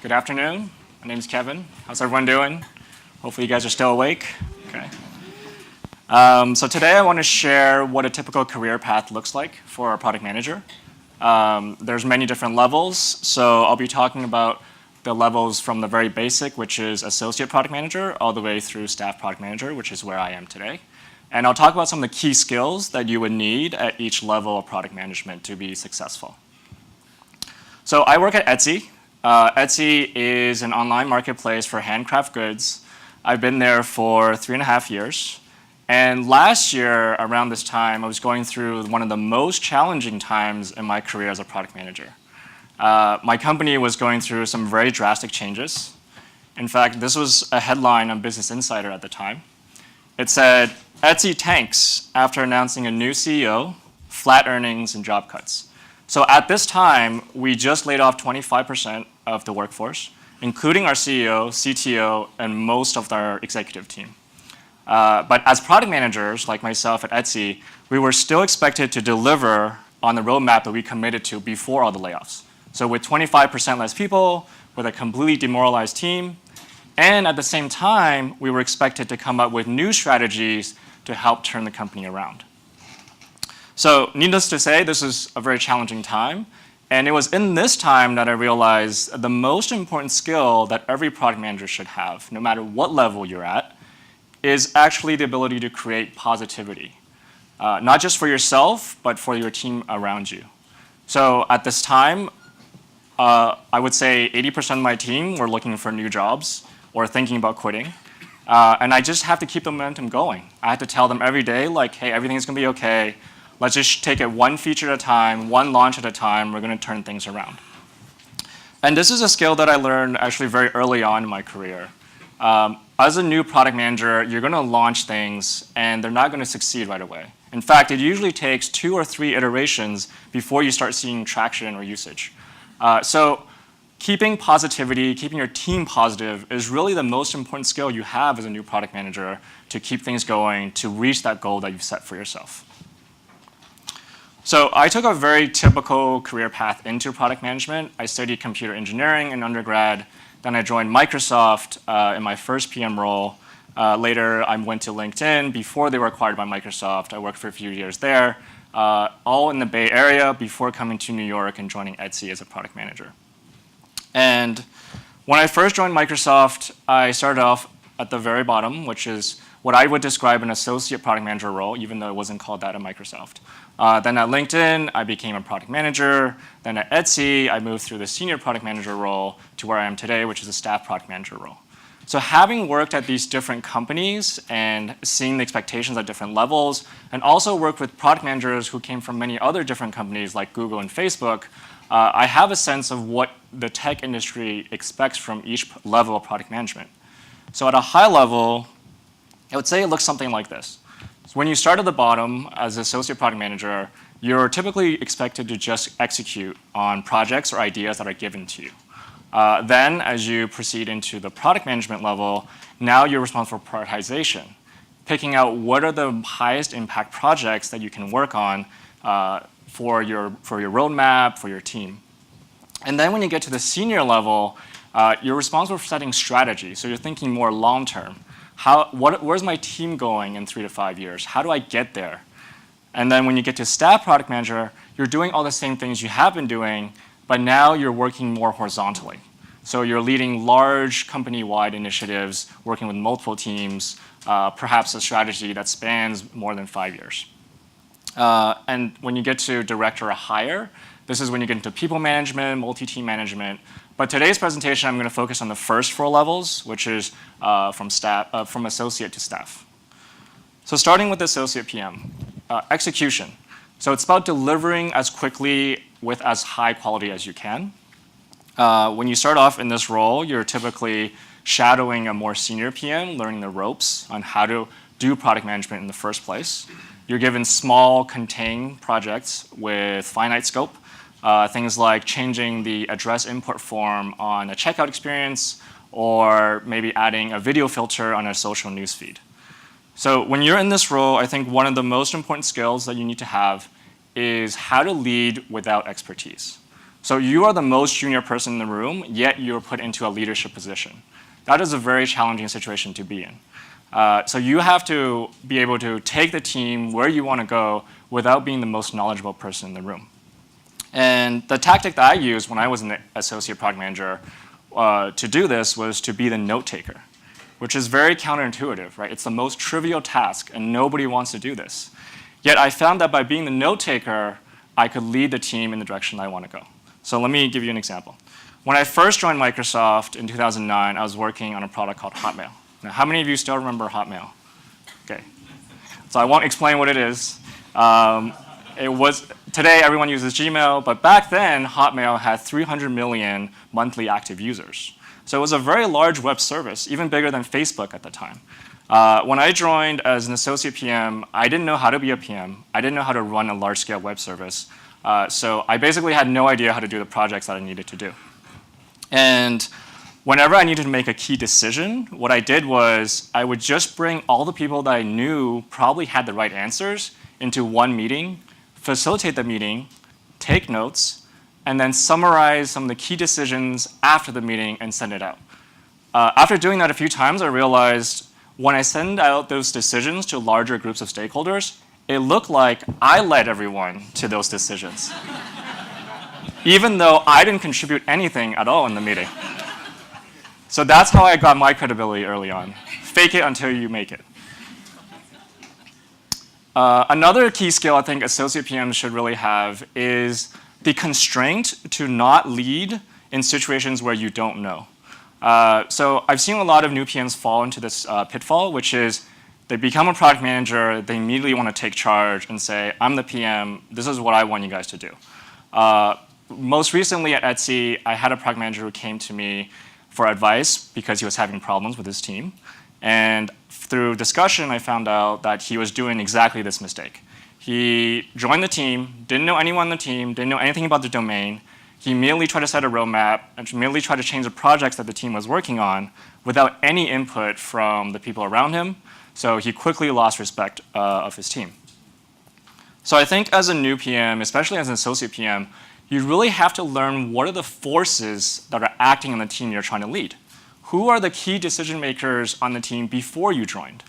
Good afternoon. My name is Kevin. How's everyone doing? Hopefully you guys are still awake. Okay. So today I want to share what a typical career path looks like for a product manager. There's many different levels, so I'll be talking about the levels from the very basic, which is associate product manager, all the way through staff product manager, which is where I am today. And I'll talk about some of the key skills that you would need at each level of product management to be successful. So I work at Etsy. Etsy is an online marketplace for handcraft goods. I've been there for 3.5 years. And last year, around this time, I was going through one of the most challenging times in my career as a product manager. My company was going through some very drastic changes. In fact, this was a headline on Business Insider at the time. It said, Etsy tanks after announcing a new CEO, flat earnings, and job cuts. So at this time, we just laid off 25% of the workforce, including our CEO, CTO, and most of our executive team. But as product managers, like myself at Etsy, we were still expected to deliver on the roadmap that we committed to before all the layoffs. So with 25% less people, with a completely demoralized team, and at the same time, we were expected to come up with new strategies to help turn the company around. So needless to say, this is a very challenging time. And it was in this time that I realized the most important skill that every product manager should have, no matter what level you're at, is actually the ability to create positivity. Not just for yourself, but for your team around you. So at this time, I would say 80% of my team were looking for new jobs or thinking about quitting. And I just have to keep the momentum going. I had to tell them every day, like, hey, everything's going to be OK. Let's just take it one feature at a time, one launch at a time. We're going to turn things around. And this is a skill that I learned actually very early on in my career. As a new product manager, you're going to launch things, and they're not going to succeed right away. In fact, it usually takes 2 or 3 iterations before you start seeing traction or usage. So keeping positivity, keeping your team positive is really the most important skill you have as a new product manager to keep things going, to reach that goal that you've set for yourself. So I took a very typical career path into product management. I studied computer engineering in undergrad. Then I joined Microsoft in my first PM role. Later, I went to LinkedIn before they were acquired by Microsoft. I worked for a few years there, all in the Bay Area before coming to New York and joining Etsy as a product manager. And when I first joined Microsoft, I started off at the very bottom, which is what I would describe an associate product manager role, even though it wasn't called that at Microsoft. Then at LinkedIn, I became a product manager. Then at Etsy, I moved through the senior product manager role to where I am today, which is a staff product manager role. So having worked at these different companies and seeing the expectations at different levels, and also worked with product managers who came from many other different companies like Google and Facebook, I have a sense of what the tech industry expects from each level of product management. So at a high level, I would say it looks something like this. So when you start at the bottom as an associate product manager, you're typically expected to just execute on projects or ideas that are given to you. Then, as you proceed into the product management level, now you're responsible for prioritization, picking out what are the highest impact projects that you can work on for your roadmap, for your team. And then when you get to the senior level, you're responsible for setting strategy. So you're thinking more long term. Where's my team going in 3 to 5 years? How do I get there? And then when you get to staff product manager, you're doing all the same things you have been doing, but now you're working more horizontally. So you're leading large company-wide initiatives, working with multiple teams, perhaps a strategy that spans more than 5 years. And when you get to director or higher, this is when you get into people management, multi-team management. But today's presentation, I'm going to focus on the first 4 levels, which is from associate to staff. So starting with associate PM, execution. So it's about delivering as quickly with as high quality as you can. When you start off in this role, you're typically shadowing a more senior PM, learning the ropes on how to do product management in the first place. You're given small, contained projects with finite scope. Things like changing the address import form on a checkout experience, or maybe adding a video filter on a social newsfeed. So when you're in this role, I think one of the most important skills that you need to have is how to lead without expertise. So you are the most junior person in the room, yet you're put into a leadership position. That is a very challenging situation to be in. So you have to be able to take the team where you want to go without being the most knowledgeable person in the room. And the tactic that I used when I was an associate product manager to do this was to be the note taker, which is very counterintuitive, right? It's the most trivial task, and nobody wants to do this. Yet I found that by being the note taker, I could lead the team in the direction I want to go. So let me give you an example. When I first joined Microsoft in 2009, I was working on a product called Hotmail. Now, how many of you still remember Hotmail? Okay. So I won't explain what it is. Today, everyone uses Gmail, but back then, Hotmail had 300 million monthly active users. So it was a very large web service, even bigger than Facebook at the time. When I joined as an associate PM, I didn't know how to be a PM. I didn't know how to run a large-scale web service. So I basically had no idea how to do the projects that I needed to do. And whenever I needed to make a key decision, what I did was I would just bring all the people that I knew probably had the right answers into one meeting, facilitate the meeting, take notes, and then summarize some of the key decisions after the meeting and send it out. After doing that a few times, I realized when I send out those decisions to larger groups of stakeholders, it looked like I led everyone to those decisions, even though I didn't contribute anything at all in the meeting. So that's how I got my credibility early on. Fake it until you make it. Another key skill I think associate PMs should really have is the constraint to not lead in situations where you don't know. So I've seen a lot of new PMs fall into this pitfall, which is they become a product manager, they immediately want to take charge and say, I'm the PM, this is what I want you guys to do. Most recently at Etsy, I had a product manager who came to me for advice because he was having problems with his team. And through discussion, I found out that he was doing exactly this mistake. He joined the team, didn't know anyone on the team, didn't know anything about the domain. He immediately tried to set a roadmap and immediately tried to change the projects that the team was working on without any input from the people around him. So he quickly lost respect of his team. So I think as a new PM, especially as an associate PM, you really have to learn what are the forces that are acting on the team you're trying to lead. Who are the key decision makers on the team before you joined?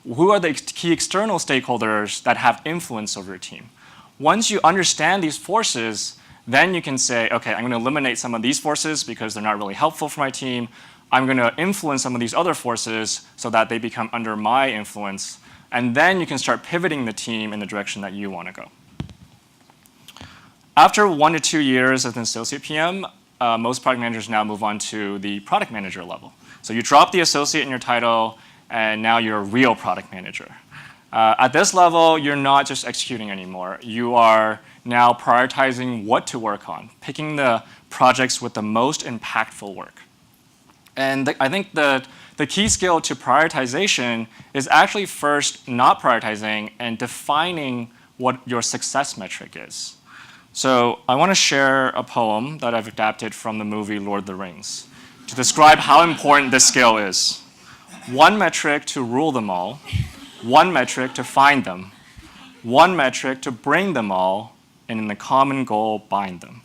Who are the key external stakeholders that have influence over your team? Once you understand these forces, then you can say, okay, I'm going to eliminate some of these forces because they're not really helpful for my team. I'm going to influence some of these other forces so that they become under my influence. And then you can start pivoting the team in the direction that you want to go. After 1 to 2 years as an associate PM, most product managers now move on to the product manager level. So you drop the associate in your title, and now you're a real product manager. At this level, you're not just executing anymore. You are now prioritizing what to work on, picking the projects with the most impactful work. And I think the key skill to prioritization is actually first not prioritizing and defining what your success metric is. So I want to share a poem that I've adapted from the movie Lord of the Rings to describe how important this skill is. One metric to rule them all, one metric to find them, one metric to bring them all, and in the common goal bind them.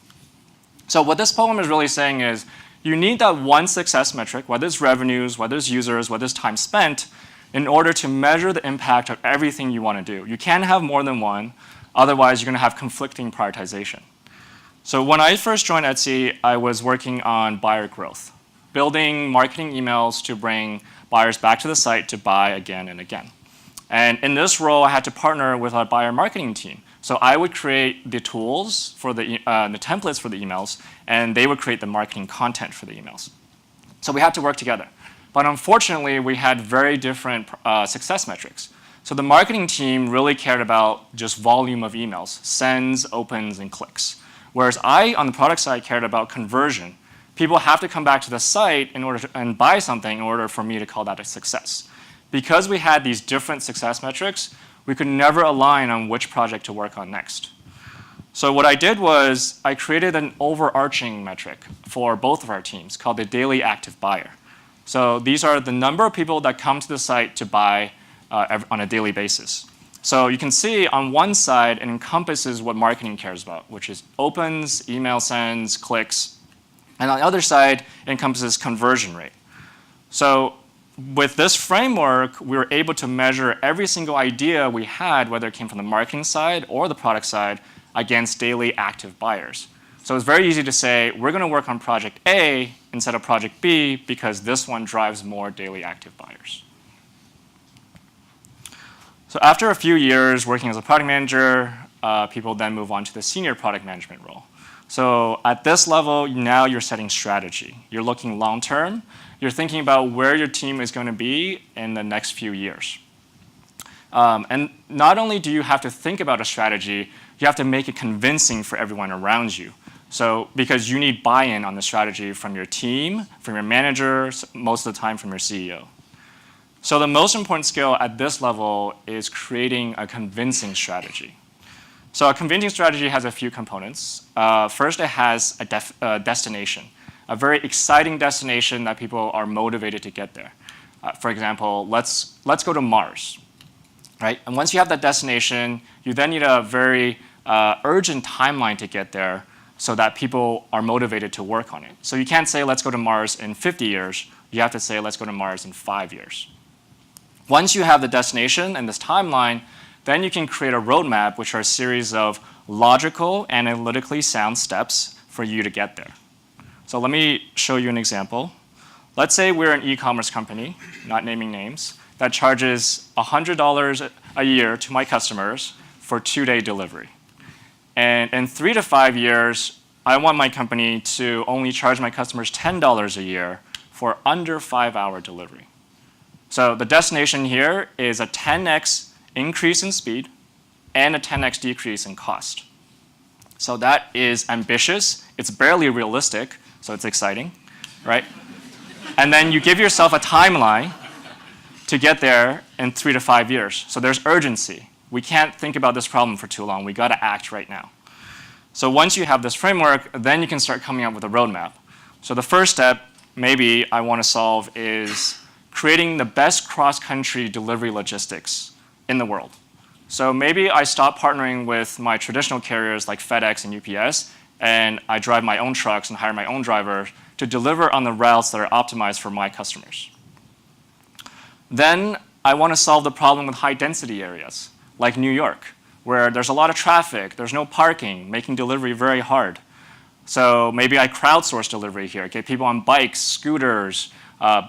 So what this poem is really saying is you need that one success metric, whether it's revenues, whether it's users, whether it's time spent, in order to measure the impact of everything you want to do. You can't have more than one. Otherwise, you're going to have conflicting prioritization. So when I first joined Etsy, I was working on buyer growth, building marketing emails to bring buyers back to the site to buy again and again. And in this role, I had to partner with our buyer marketing team. So I would create the tools for the templates for the emails, and they would create the marketing content for the emails. So we had to work together. But unfortunately, we had very different success metrics. So the marketing team really cared about just volume of emails, sends, opens, and clicks. Whereas I, on the product side, cared about conversion. People have to come back to the site in order to, and buy something in order for me to call that a success. Because we had these different success metrics, we could never align on which project to work on next. So what I did was I created an overarching metric for both of our teams called the daily active buyer. So these are the number of people that come to the site to buy on a daily basis. So you can see on one side, it encompasses what marketing cares about, which is opens, email sends, clicks. And on the other side, it encompasses conversion rate. So with this framework, we were able to measure every single idea we had, whether it came from the marketing side or the product side, against daily active buyers. So it's very easy to say, we're going to work on project A instead of project B because this one drives more daily active buyers. So after a few years working as a product manager, people then move on to the senior product management role. So at this level, now you're setting strategy. You're looking long term. You're thinking about where your team is going to be in the next few years. And not only do you have to think about a strategy, you have to make it convincing for everyone around you. So because you need buy-in on the strategy from your team, from your manager, most of the time from your CEO. So the most important skill at this level is creating a convincing strategy. So a convincing strategy has a few components. First, it has a destination, a very exciting destination that people are motivated to get there. For example, let's go to Mars, right? And once you have that destination, you then need a very urgent timeline to get there so that people are motivated to work on it. So you can't say, let's go to Mars in 50 years. You have to say, let's go to Mars in 5 years. Once you have the destination and this timeline, then you can create a roadmap, which are a series of logical, analytically sound steps for you to get there. So let me show you an example. Let's say we're an e-commerce company, not naming names, that charges $100 a year to my customers for 2-day delivery. And in 3 to 5 years, I want my company to only charge my customers $10 a year for under 5-hour delivery. So the destination here is a 10x increase in speed and a 10x decrease in cost. So that is ambitious. It's barely realistic, so it's exciting, right? And then you give yourself a timeline to get there in 3 to 5 years. So there's urgency. We can't think about this problem for too long. We got to act right now. So once you have this framework, then you can start coming up with a roadmap. So the first step, maybe I want to solve, is creating the best cross-country delivery logistics in the world. So maybe I stop partnering with my traditional carriers like FedEx and UPS, and I drive my own trucks and hire my own drivers to deliver on the routes that are optimized for my customers. Then I want to solve the problem with high-density areas, like New York, where there's a lot of traffic, there's no parking, making delivery very hard. So maybe I crowdsource delivery here, get people on bikes, scooters,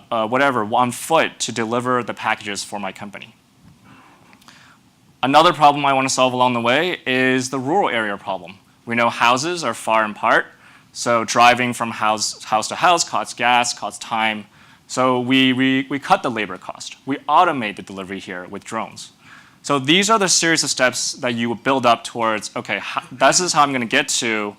whatever, on foot to deliver the packages for my company. Another problem I want to solve along the way is the rural area problem. We know houses are far apart, so driving from house to house costs gas, costs time. So we cut the labor cost. We automate the delivery here with drones. So these are the series of steps that you would build up towards, okay, this is how I'm going to get to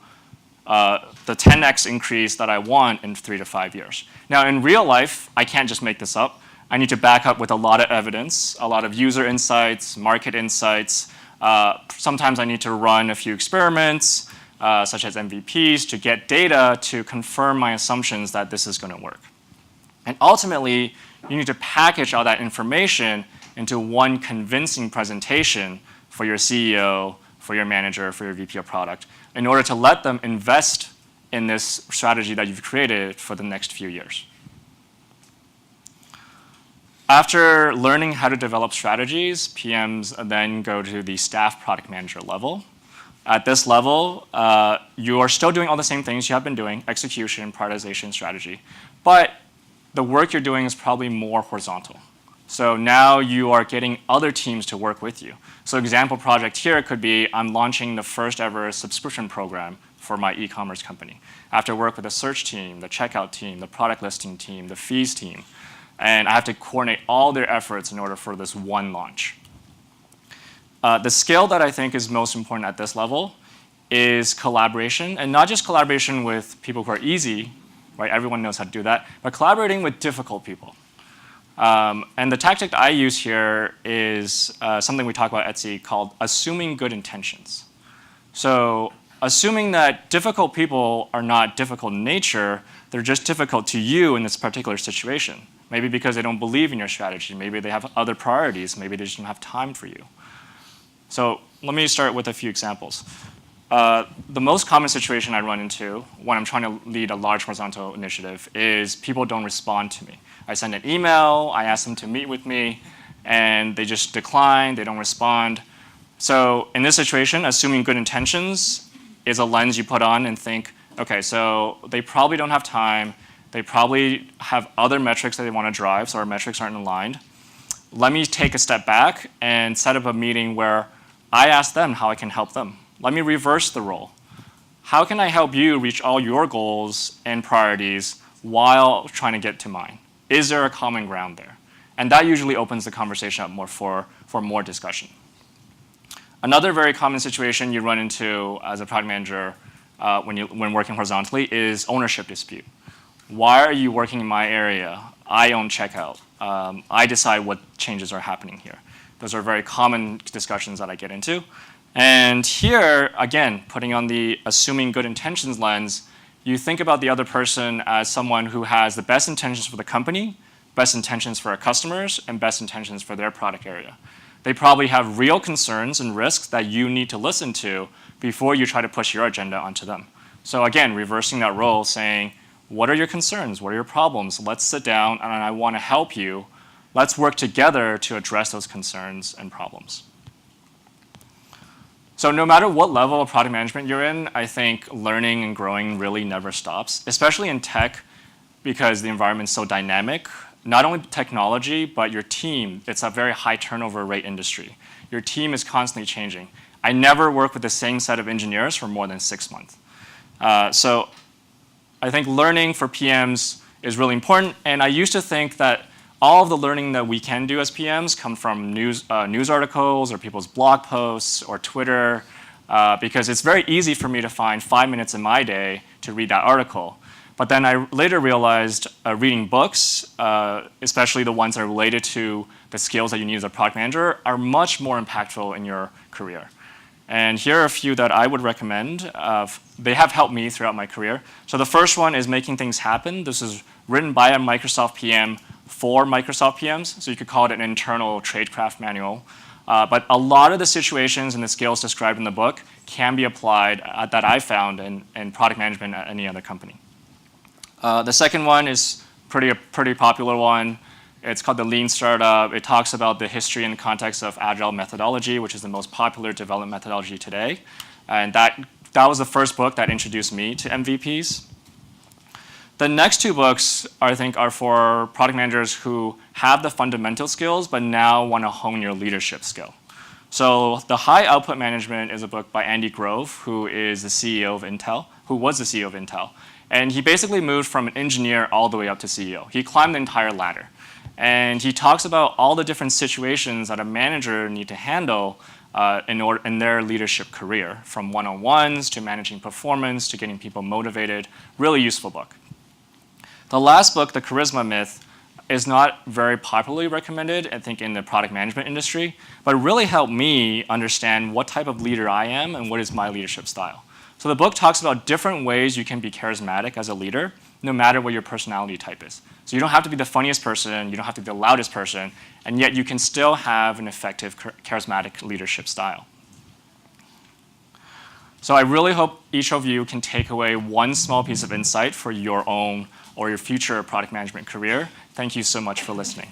the 10x increase that I want in 3 to 5 years. Now, in real life, I can't just make this up. I need to back up with a lot of evidence, a lot of user insights, market insights. Sometimes I need to run a few experiments, such as MVPs, to get data to confirm my assumptions that this is going to work. And ultimately, you need to package all that information into one convincing presentation for your CEO, for your manager, for your VP of product, in order to let them invest in this strategy that you've created for the next few years. After learning how to develop strategies, PMs then go to the staff product manager level. At this level, you are still doing all the same things you have been doing, execution, prioritization, strategy, but the work you're doing is probably more horizontal. So now you are getting other teams to work with you. So example project here could be, I'm launching the first ever subscription program for my e-commerce company. I have to work with the search team, the checkout team, the product listing team, the fees team. And I have to coordinate all their efforts in order for this one launch. The skill that I think is most important at this level is collaboration, and not just collaboration with people who are easy, right? Everyone knows how to do that, but collaborating with difficult people. And the tactic I use here is something we talk about at Etsy called assuming good intentions. So assuming that difficult people are not difficult in nature, they're just difficult to you in this particular situation. Maybe because they don't believe in your strategy. Maybe they have other priorities. Maybe they just don't have time for you. So let me start with a few examples. The most common situation I run into when I'm trying to lead a large horizontal initiative is people don't respond to me. I send an email, I ask them to meet with me, and they just decline, they don't respond. So in this situation, assuming good intentions is a lens you put on and think, okay, so they probably don't have time, they probably have other metrics that they want to drive, so our metrics aren't aligned. Let me take a step back and set up a meeting where I ask them how I can help them. Let me reverse the role. How can I help you reach all your goals and priorities while trying to get to mine? Is there a common ground there? And that usually opens the conversation up more for more discussion. Another very common situation you run into as a product manager when working horizontally is ownership dispute. Why are you working in my area? I own checkout. I decide what changes are happening here. Those are very common discussions that I get into. And here, again, putting on the assuming good intentions lens, you think about the other person as someone who has the best intentions for the company, best intentions for our customers, and best intentions for their product area. They probably have real concerns and risks that you need to listen to before you try to push your agenda onto them. So again, reversing that role, saying, what are your concerns? What are your problems? Let's sit down, and I want to help you. Let's work together to address those concerns and problems. So no matter what level of product management you're in, I think learning and growing really never stops, especially in tech, because the environment's so dynamic. Not only technology, but your team. It's a very high turnover rate industry. Your team is constantly changing. I never work with the same set of engineers for more than 6 months. So I think learning for PMs is really important, and I used to think that all of the learning that we can do as PMs come from news articles or people's blog posts or Twitter, because it's very easy for me to find 5 minutes in my day to read that article. But then I later realized reading books, especially the ones that are related to the skills that you need as a product manager, are much more impactful in your career. And here are a few that I would recommend. They have helped me throughout my career. So the first one is Making Things Happen. This is written by a Microsoft PM for Microsoft PMs, so you could call it an internal tradecraft manual. But a lot of the situations and the skills described in the book can be applied that I found in product management at any other company. The second one is a pretty popular one. It's called the Lean Startup. It talks about the history and context of Agile methodology, which is the most popular development methodology today. And that was the first book that introduced me to MVPs. The next two books, I think, are for product managers who have the fundamental skills, but now want to hone your leadership skill. So The High Output Management is a book by Andy Grove, who is the CEO of Intel, who was the CEO of Intel. And he basically moved from an engineer all the way up to CEO. He climbed the entire ladder. And he talks about all the different situations that a manager need to handle in their leadership career, from one-on-ones to managing performance to getting people motivated. Really useful book. The last book, The Charisma Myth, is not very popularly recommended, I think, in the product management industry, but really helped me understand what type of leader I am and what is my leadership style. So the book talks about different ways you can be charismatic as a leader, no matter what your personality type is. So you don't have to be the funniest person, you don't have to be the loudest person, and yet you can still have an effective, charismatic leadership style. So I really hope each of you can take away one small piece of insight for your own or your future product management career. Thank you so much for listening.